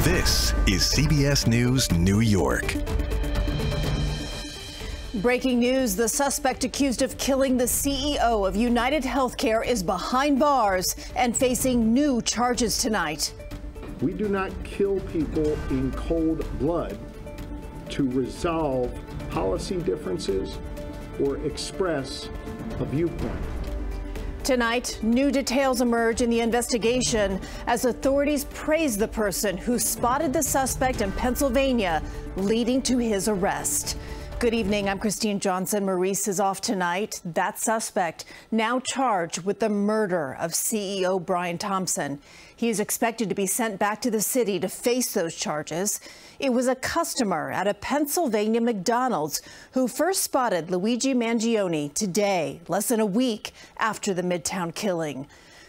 This is CBS News New York. Breaking news, the suspect accused of killing the CEO of UnitedHealthcare is behind bars and facing new charges tonight. We do not kill people in cold blood to resolve policy differences or express a viewpoint. Tonight, new details emerge in the investigation as authorities praise the person who spotted the suspect in Pennsylvania, leading to his arrest. Good evening. I'm Christine Johnson. Maurice is off tonight. That suspect now charged with the murder of CEO Brian Thompson. He is expected to be sent back to the city to face those charges. It was a customer at a Pennsylvania McDonald's who first spotted Luigi Mangione today, less than a week after the Midtown killing.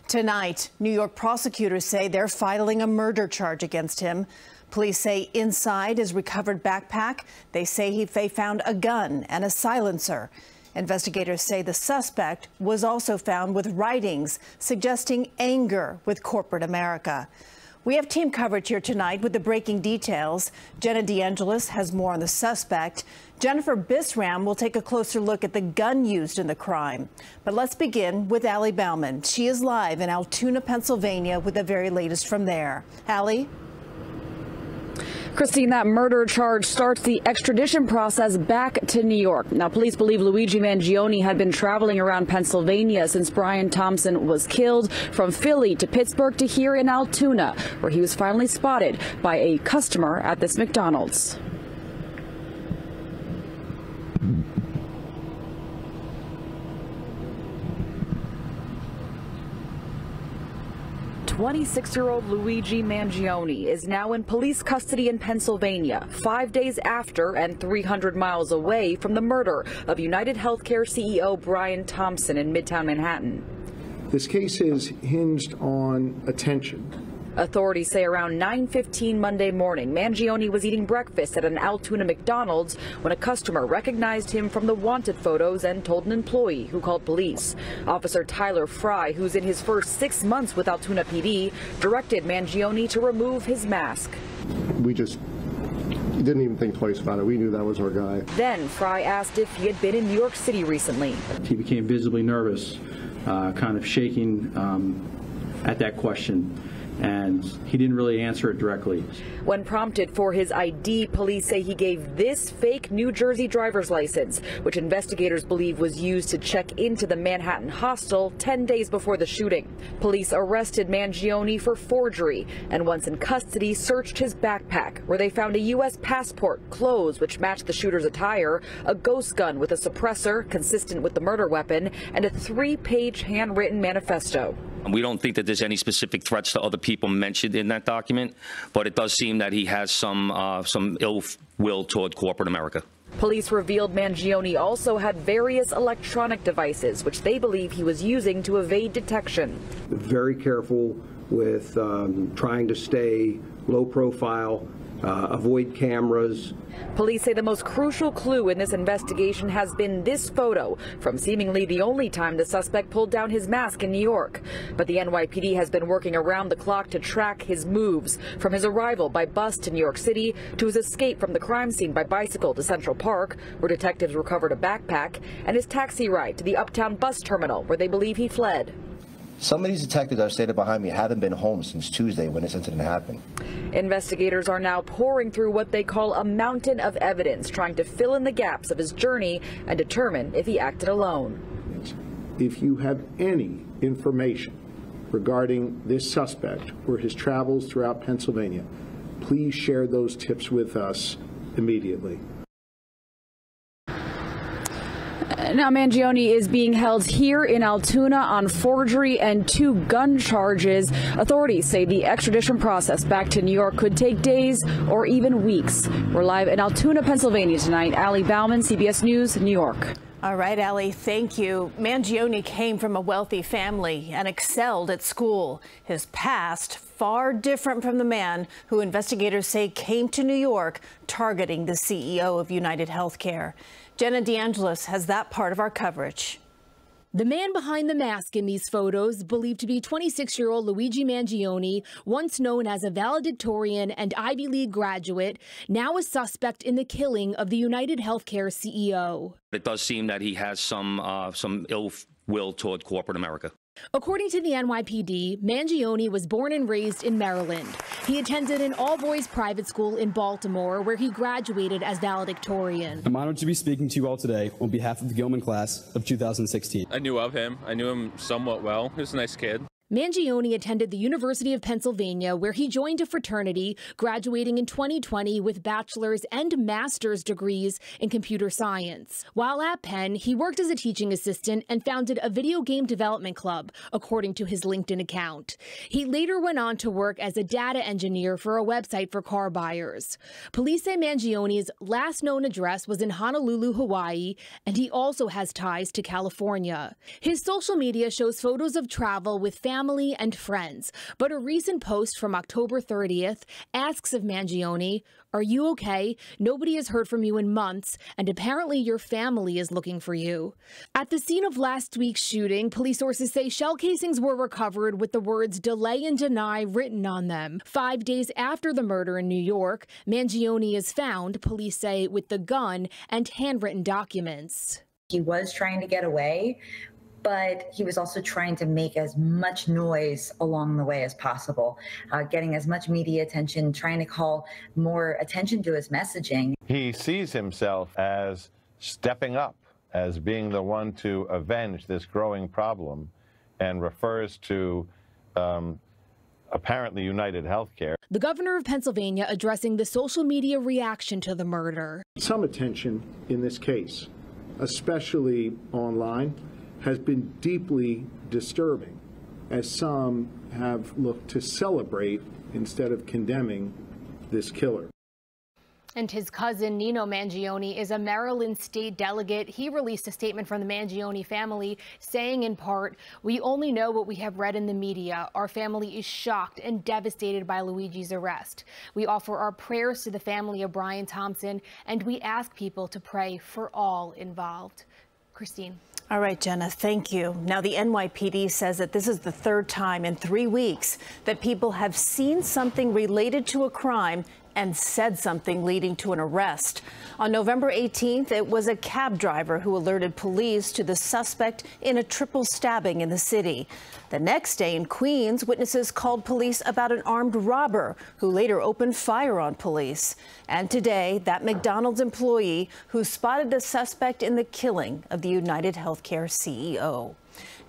Tonight, New York prosecutors say they're filing a murder charge against him. Police say inside his recovered backpack, they say they found a gun and a silencer. Investigators say the suspect was also found with writings suggesting anger with corporate America. We have team coverage here tonight with the breaking details. Jenna DeAngelis has more on the suspect. Jennifer Bisram will take a closer look at the gun used in the crime. But let's begin with Allie Bauman. She is live in Altoona, Pennsylvania with the very latest from there. Allie? Christine, that murder charge starts the extradition process back to New York. Now, police believe Luigi Mangione had been traveling around Pennsylvania since Brian Thompson was killed, from Philly to Pittsburgh to here in Altoona, where he was finally spotted by a customer at this McDonald's. 26-year-old Luigi Mangione is now in police custody in Pennsylvania, 5 days after and 300 miles away from the murder of UnitedHealthcare CEO Brian Thompson in Midtown Manhattan. This case is hinged on attention. Authorities say around 9:15 Monday morning, Mangione was eating breakfast at an Altoona McDonald's when a customer recognized him from the wanted photos and told an employee who called police. Officer Tyler Fry, who's in his first 6 months with Altoona PD, directed Mangione to remove his mask. We just didn't even think twice about it. We knew that was our guy. Then Fry asked if he had been in New York City recently. He became visibly nervous, kind of shaking at that question, and he didn't really answer it directly. When prompted for his ID, police say he gave this fake New Jersey driver's license, which investigators believe was used to check into the Manhattan hostel 10 days before the shooting. Police arrested Mangione for forgery and, once in custody, searched his backpack, where they found a U.S. passport, clothes which matched the shooter's attire, a ghost gun with a suppressor consistent with the murder weapon, and a 3-page handwritten manifesto. We don't think that there's any specific threats to other people mentioned in that document, but it does seem that he has some ill will toward corporate America. Police revealed Mangione also had various electronic devices, which they believe he was using to evade detection. Very careful with trying to stay low profile, avoid cameras. Police say the most crucial clue in this investigation has been this photo from seemingly the only time the suspect pulled down his mask in New York. But the NYPD has been working around the clock to track his moves, from his arrival by bus to New York City to his escape from the crime scene by bicycle to Central Park, where detectives recovered a backpack, and his taxi ride to the Uptown bus terminal, where they believe he fled. Some of these detectives that are standing behind me haven't been home since Tuesday when this incident happened. Investigators are now pouring through what they call a mountain of evidence, trying to fill in the gaps of his journey and determine if he acted alone. If you have any information regarding this suspect or his travels throughout Pennsylvania, please share those tips with us immediately. Now, Mangione is being held here in Altoona on forgery and 2 gun charges. Authorities say the extradition process back to New York could take days or even weeks. We're live in Altoona, Pennsylvania tonight. Allie Bauman, CBS News, New York. All right, Allie, thank you. Mangione came from a wealthy family and excelled at school. His past far different from the man who investigators say came to New York targeting the CEO of UnitedHealthcare. Jenna DeAngelis has that part of our coverage. The man behind the mask in these photos, believed to be 26-year-old Luigi Mangione, once known as a valedictorian and Ivy League graduate, now a suspect in the killing of the UnitedHealthcare CEO. It does seem that he has some ill will toward corporate America. According to the NYPD, Mangione was born and raised in Maryland. He attended an all-boys private school in Baltimore, where he graduated as valedictorian. I'm honored to be speaking to you all today on behalf of the Gilman class of 2016. I knew of him. I knew him somewhat well. He was a nice kid. Mangione attended the University of Pennsylvania, where he joined a fraternity, graduating in 2020 with bachelor's and master's degrees in computer science. While at Penn, he worked as a teaching assistant and founded a video game development club, according to his LinkedIn account. He later went on to work as a data engineer for a website for car buyers. Police say Mangione's last known address was in Honolulu, Hawaii, and he also has ties to California. His social media shows photos of travel with family and friends, but a recent post from October 30th asks of Mangione, "Are you okay? Nobody has heard from you in months, and apparently your family is looking for you." At the scene of last week's shooting, police sources say shell casings were recovered with the words "delay and deny" written on them. 5 days after the murder in New York, Mangione is found, police say, with the gun and handwritten documents. He was trying to get away, but he was also trying to make as much noise along the way as possible, getting as much media attention, trying to call more attention to his messaging. He sees himself as stepping up, as being the one to avenge this growing problem, and refers to apparently UnitedHealthcare. The governor of Pennsylvania addressing the social media reaction to the murder. Some attention in this case, especially online, has been deeply disturbing, as some have looked to celebrate instead of condemning this killer. And his cousin, Nino Mangione, is a Maryland state delegate. He released a statement from the Mangione family saying, in part, "We only know what we have read in the media. Our family is shocked and devastated by Luigi's arrest. We offer our prayers to the family of Brian Thompson, and we ask people to pray for all involved." Christine. All right, Jenna, thank you. Now, the NYPD says that this is the third time in 3 weeks that people have seen something related to a crime and said something leading to an arrest. On November 18th, it was a cab driver who alerted police to the suspect in a triple stabbing in the city. The next day in Queens, witnesses called police about an armed robber who later opened fire on police. And today, that McDonald's employee who spotted the suspect in the killing of the UnitedHealthcare CEO.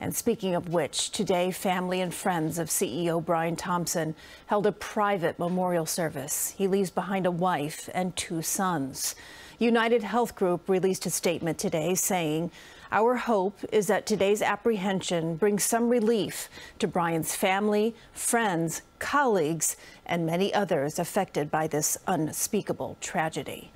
And speaking of which, today, family and friends of CEO Brian Thompson held a private memorial service. He leaves behind a wife and 2 sons. United Health Group released a statement today saying, "Our hope is that today's apprehension brings some relief to Brian's family, friends, colleagues, and many others affected by this unspeakable tragedy."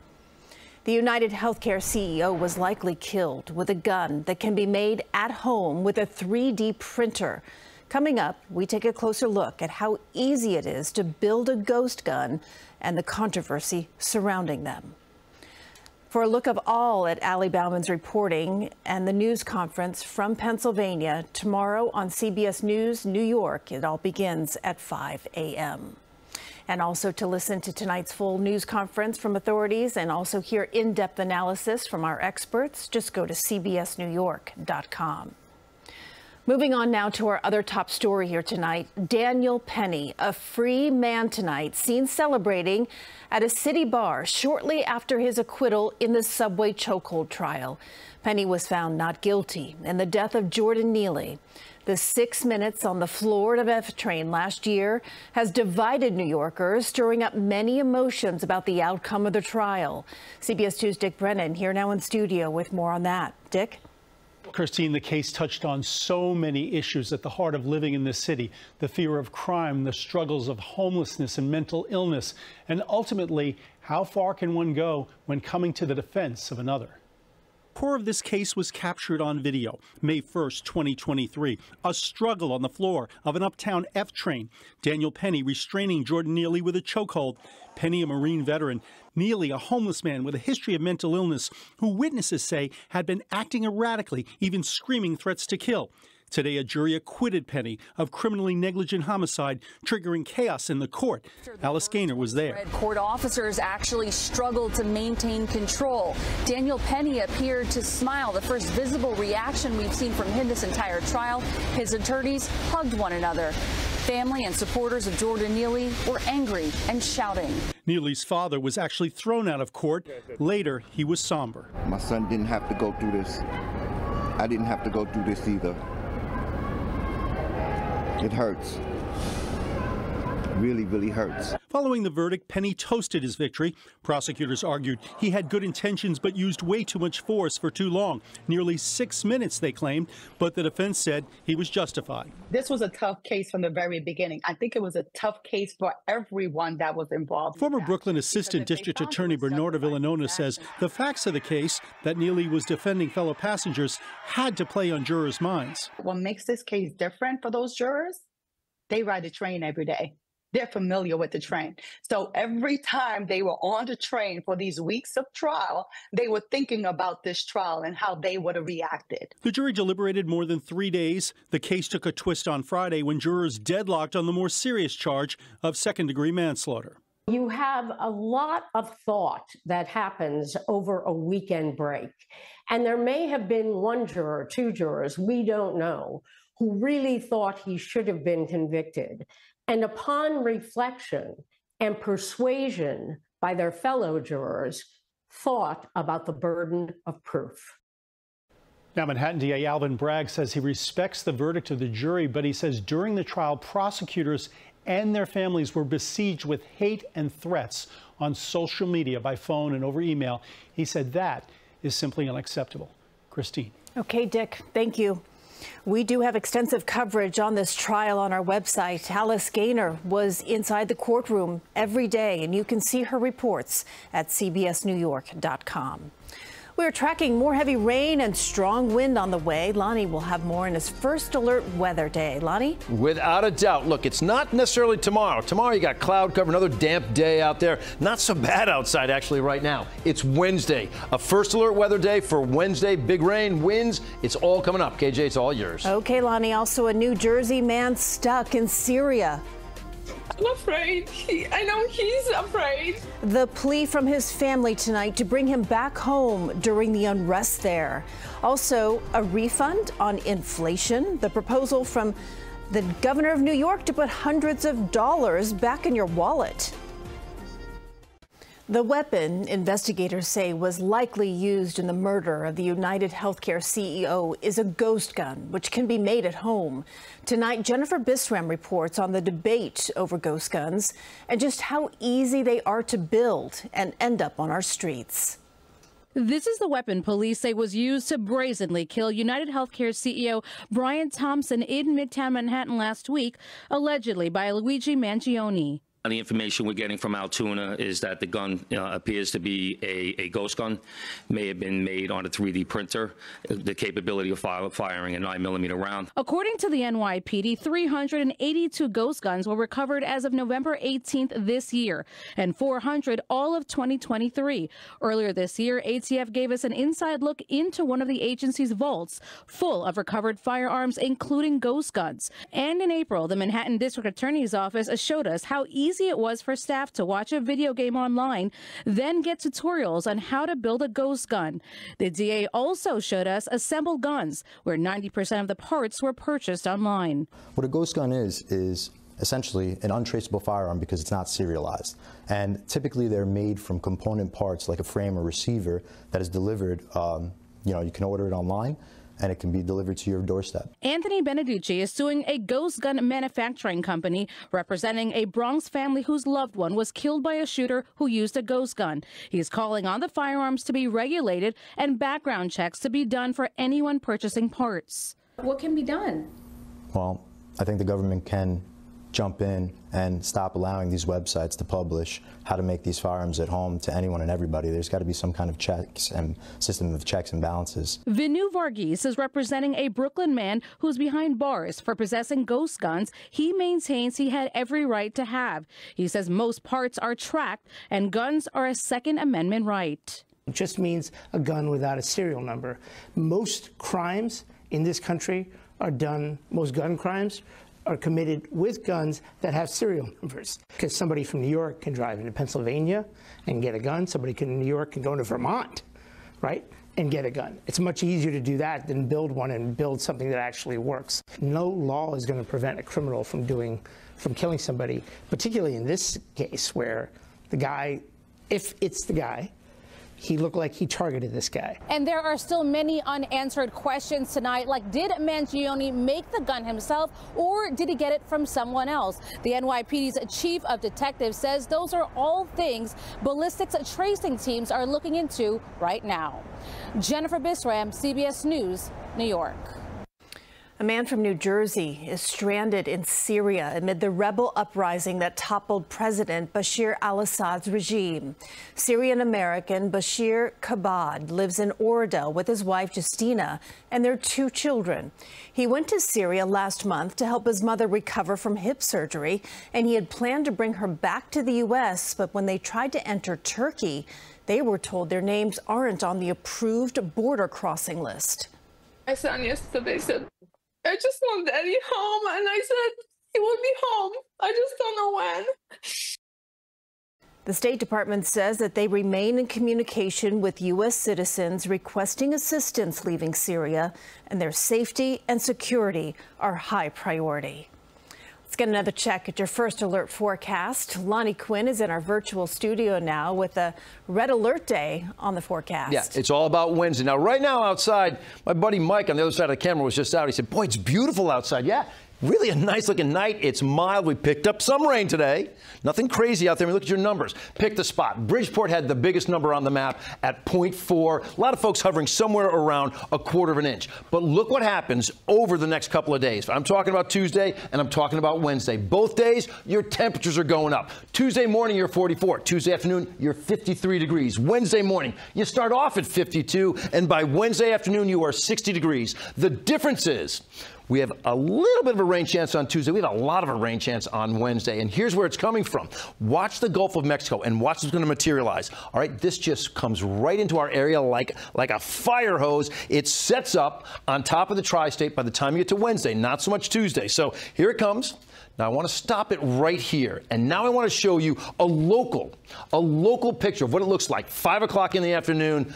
The UnitedHealthcare CEO was likely killed with a gun that can be made at home with a 3D printer. Coming up, we take a closer look at how easy it is to build a ghost gun and the controversy surrounding them. For a look of all at Ali Bauman's reporting and the news conference from Pennsylvania, tomorrow on CBS News New York, it all begins at 5 a.m. And also to listen to tonight's full news conference from authorities and also hear in-depth analysis from our experts, just go to cbsnewyork.com. Moving on now to our other top story here tonight. Daniel Penny, a free man tonight, seen celebrating at a city bar shortly after his acquittal in the subway chokehold trial. Penny was found not guilty in the death of Jordan Neely. The 6 minutes on the Florida F train last year has divided New Yorkers, stirring up many emotions about the outcome of the trial. CBS 2's Dick Brennan here now in studio with more on that. Dick? Christine, the case touched on so many issues at the heart of living in this city: the fear of crime, the struggles of homelessness and mental illness, and ultimately, how far can one go when coming to the defense of another? Core of this case was captured on video, May 1st, 2023. A struggle on the floor of an uptown F train. Daniel Penny restraining Jordan Neely with a chokehold. Penny, a Marine veteran. Neely, a homeless man with a history of mental illness, who witnesses say had been acting erratically, even screaming threats to kill. Today, a jury acquitted Penny of criminally negligent homicide, triggering chaos in the court. Alice Gaynor was there. Court officers actually struggled to maintain control. Daniel Penny appeared to smile, the first visible reaction we've seen from him this entire trial. His attorneys hugged one another. Family and supporters of Jordan Neely were angry and shouting. Neely's father was actually thrown out of court. Later, he was somber. My son didn't have to go through this. I didn't have to go through this either. It hurts. It really, really hurts. Following the verdict, Penny toasted his victory. Prosecutors argued he had good intentions but used way too much force for too long. Nearly 6 minutes, they claimed, but the defense said he was justified. This was a tough case from the very beginning. I think it was a tough case for everyone that was involved. Former Brooklyn Assistant District Attorney Bernardo Villanona says the facts of the case, that Neely was defending fellow passengers, had to play on jurors' minds. What makes this case different for those jurors? They ride the train every day. They're familiar with the train. So every time they were on the train for these weeks of trial, they were thinking about this trial and how they would have reacted. The jury deliberated more than 3 days. The case took a twist on Friday when jurors deadlocked on the more serious charge of second-degree manslaughter. You have a lot of thought that happens over a weekend break. And there may have been one juror, two jurors, we don't know, who really thought he should have been convicted. And upon reflection and persuasion by their fellow jurors, thought about the burden of proof. Now, Manhattan DA Alvin Bragg says he respects the verdict of the jury, but he says during the trial, prosecutors and their families were besieged with hate and threats on social media, by phone and over email. He said that is simply unacceptable. Christine. Okay, Dick, thank you. We do have extensive coverage on this trial on our website. Alice Gaynor was inside the courtroom every day, and you can see her reports at cbsnewyork.com. We're tracking more heavy rain and strong wind on the way. Lonnie will have more in his first alert weather day. Lonnie? Without a doubt. Look, it's not necessarily tomorrow. Tomorrow you got cloud cover, another damp day out there. Not so bad outside actually right now. It's Wednesday. A first alert weather day for Wednesday. Big rain, winds. It's all coming up. KJ, it's all yours. Okay, Lonnie. Also a New Jersey man stuck in Syria. I'm afraid. I know he's afraid. The plea from his family tonight to bring him back home during the unrest there. Also, a refund on inflation. The proposal from the governor of New York to put hundreds of dollars back in your wallet. The weapon investigators say was likely used in the murder of the UnitedHealthcare CEO is a ghost gun, which can be made at home. Tonight, Jennifer Bisram reports on the debate over ghost guns and just how easy they are to build and end up on our streets. This is the weapon police say was used to brazenly kill UnitedHealthcare CEO Brian Thompson in Midtown Manhattan last week, allegedly by Luigi Mangione. The information we're getting from Altoona is that the gun appears to be a ghost gun, may have been made on a 3D printer, the capability of firing a 9mm round. According to the NYPD, 382 ghost guns were recovered as of November 18th this year, and 400 all of 2023. Earlier this year, ATF gave us an inside look into one of the agency's vaults, full of recovered firearms, including ghost guns. And in April, the Manhattan District Attorney's Office showed us how easy it was for staff to watch a video game online, then get tutorials on how to build a ghost gun. The DA also showed us assembled guns, where 90% of the parts were purchased online. What a ghost gun is essentially an untraceable firearm because it's not serialized. And typically they're made from component parts like a frame or receiver that is delivered, you can order it online, and it can be delivered to your doorstep. Anthony Beneducci is suing a ghost gun manufacturing company representing a Bronx family whose loved one was killed by a shooter who used a ghost gun. He's calling on the firearms to be regulated and background checks to be done for anyone purchasing parts. What can be done? Well, I think the government can jump in and stop allowing these websites to publish how to make these firearms at home to anyone and everybody. There's got to be some kind of checks and system of checks and balances. Vinu Varghese is representing a Brooklyn man who's behind bars for possessing ghost guns he maintains he had every right to have. He says most parts are tracked and guns are a Second Amendment right. It just means a gun without a serial number. Most crimes in this country are done, most gun crimes are committed with guns that have serial numbers. Because somebody from New York can drive into Pennsylvania and get a gun. Somebody in New York can go to Vermont, right, and get a gun. It's much easier to do that than build one and build something that actually works. No law is going to prevent a criminal from killing somebody, particularly in this case where the guy, if it's the guy, he looked like he targeted this guy. And there are still many unanswered questions tonight, like did Mangione make the gun himself or did he get it from someone else? The NYPD's chief of detectives says those are all things ballistics tracing teams are looking into right now. Jennifer Bisram, CBS News, New York. A man from New Jersey is stranded in Syria amid the rebel uprising that toppled President Bashir al-Assad's regime. Syrian-American Bashir Kabad lives in Oradell with his wife Justina and their 2 children. He went to Syria last month to help his mother recover from hip surgery, and he had planned to bring her back to the U.S., but when they tried to enter Turkey, they were told their names aren't on the approved border crossing list. My son yesterday said, I just want Daddy home, and I said he will be home. I just don't know when. The State Department says that they remain in communication with U.S. citizens requesting assistance leaving Syria, and their safety and security are high priority. Let's get another check at your first alert forecast. Lonnie Quinn is in our virtual studio now with a red alert day on the forecast. Yeah, it's all about Wednesday. Now, right now outside, my buddy Mike on the other side of the camera was just out. He said, boy, it's beautiful outside. Yeah, really a nice looking night. It's mild. We picked up some rain today. Nothing crazy out there. I mean, look at your numbers. Pick the spot. Bridgeport had the biggest number on the map at 0.4. A lot of folks hovering somewhere around 1/4 inch. But look what happens over the next couple of days. I'm talking about Tuesday and I'm talking about Wednesday. Both days, your temperatures are going up. Tuesday morning, you're 44. Tuesday afternoon, you're 53 degrees. Wednesday morning, you start off at 52. And by Wednesday afternoon, you are 60 degrees. The difference is we have a little bit of a rain chance on Tuesday. We have a lot of a rain chance on Wednesday. And here's where it's coming from. Watch the Gulf of Mexico and watch what's going to materialize. All right, this just comes right into our area like a fire hose. It sets up on top of the tri-state by the time you get to Wednesday, not so much Tuesday. So here it comes. Now, I want to stop it right here. And now I want to show you a local picture of what it looks like. 5 o'clock in the afternoon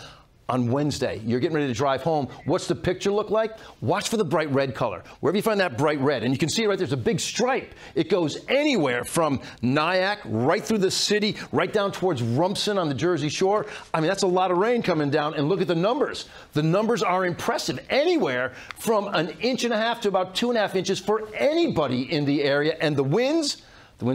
on Wednesday. You're getting ready to drive home. What's the picture look like? Watch for the bright red color. Wherever you find that bright red, and you can see it right there's a big stripe. It goes anywhere from Nyack right through the city, right down towards Rumson on the Jersey Shore. I mean, that's a lot of rain coming down, and look at the numbers. The numbers are impressive. Anywhere from 1.5 inches to about 2.5 inches for anybody in the area, and the winds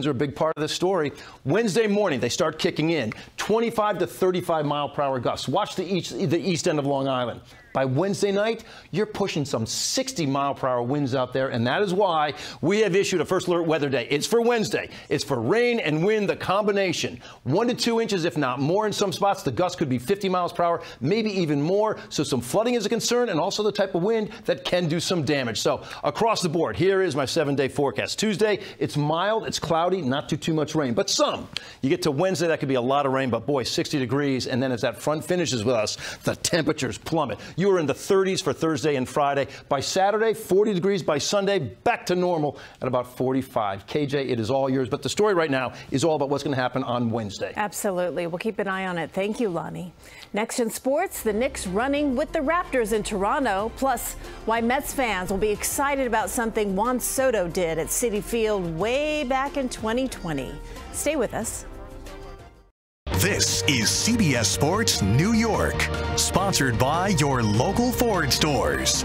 are a big part of this story. Wednesday morning, they start kicking in. 25 to 35 mile per hour gusts. Watch the east end of Long Island. By Wednesday night, you're pushing some 60 mile per hour winds out there, and that is why we have issued a first alert weather day. It's for Wednesday. It's for rain and wind, the combination. 1 to 2 inches, if not more in some spots. The gusts could be 50 miles per hour, maybe even more. So some flooding is a concern, and also the type of wind that can do some damage. So across the board, here is my 7-day forecast. Tuesday, it's mild, it's cloudy, not too much rain, but some. You get to Wednesday, that could be a lot of rain, but boy, 60 degrees. And then as that front finishes with us, the temperatures plummet. You are in the 30s for Thursday and Friday. By Saturday, 40 degrees. By Sunday, back to normal at about 45. KJ, it is all yours. But the story right now is all about what's going to happen on Wednesday. Absolutely. We'll keep an eye on it. Thank you, Lonnie. Next in sports, the Knicks running with the Raptors in Toronto. Plus, why Mets fans will be excited about something Juan Soto did at Citi Field way back in 2020. Stay with us. This is CBS Sports New York, sponsored by your local Ford stores.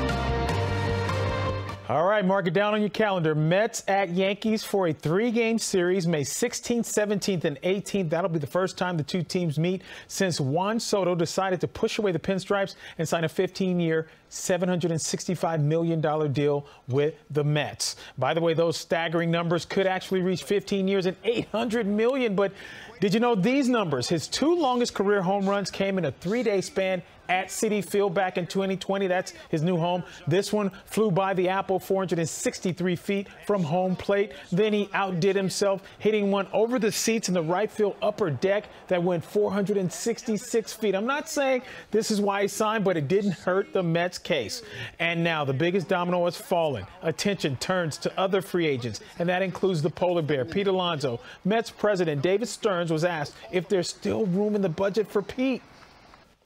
All right. right, mark it down on your calendar. Mets at Yankees for a 3-game series, May 16th, 17th, and 18th. That'll be the first time the two teams meet since Juan Soto decided to push away the pinstripes and sign a 15-year, $765 million deal with the Mets. By the way, those staggering numbers could actually reach 15 years and $800 million. But did you know these numbers? His 2 longest career home runs came in a 3-day span at Citi Field back in 2020. That's his new home. This one flew by the apple 463 feet from home plate. Then he outdid himself, hitting one over the seats in the right field upper deck that went 466 feet. I'm not saying this is why he signed, but it didn't hurt the Mets case. And now the biggest domino has fallen. Attention turns to other free agents, and that includes the polar bear, Pete Alonso. Mets president David Stearns was asked if there's still room in the budget for Pete.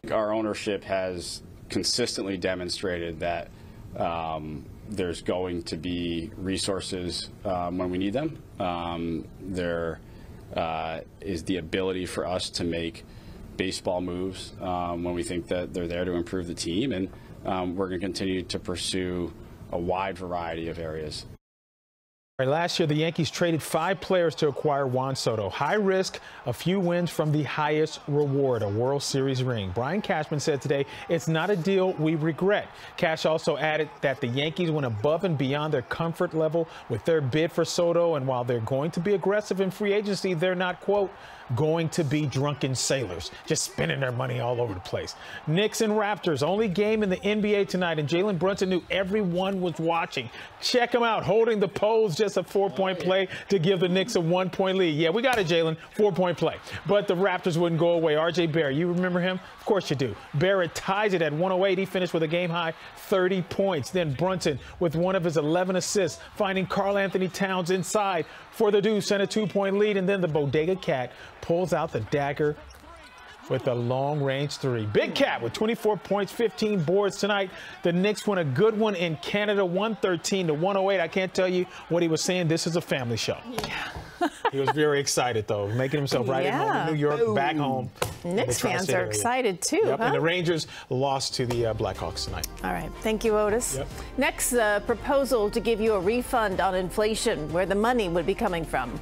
Our ownership has consistently demonstrated that there's going to be resources when we need them. There is the ability for us to make baseball moves when we think that they're there to improve the team, and we're going to continue to pursue a wide variety of areas. Last year, the Yankees traded 5 players to acquire Juan Soto. High risk, a few wins from the highest reward, a World Series ring. Brian Cashman said today, it's not a deal we regret. Cash also added that the Yankees went above and beyond their comfort level with their bid for Soto. And while they're going to be aggressive in free agency, they're not, quote, going to be drunken sailors, just spending their money all over the place. Knicks and Raptors, only game in the NBA tonight, and Jalen Brunson knew everyone was watching. Check him out, holding the pose, just a 4-point play to give the Knicks a 1-point lead. Yeah, we got it, Jalen, 4-point play. But the Raptors wouldn't go away. R.J. Barrett, you remember him? Of course you do. Barrett ties it at 108. He finished with a game-high 30 points. Then Brunson with one of his 11 assists, finding Karl Anthony Towns inside for the deuce and a 2-point lead. And then the Bodega Cat pulls out the dagger with a long-range 3. Big Cat with 24 points, 15 boards tonight. The Knicks won a good one in Canada, 113-108. I can't tell you what he was saying. This is a family show. Yeah. He was very excited, though, making himself right at home in New York, back home. Knicks fans are excited, too, Yep, huh? and the Rangers lost to the Blackhawks tonight. All right. Thank you, Otis. Yep. Next, proposal to give you a refund on inflation, where the money would be coming from.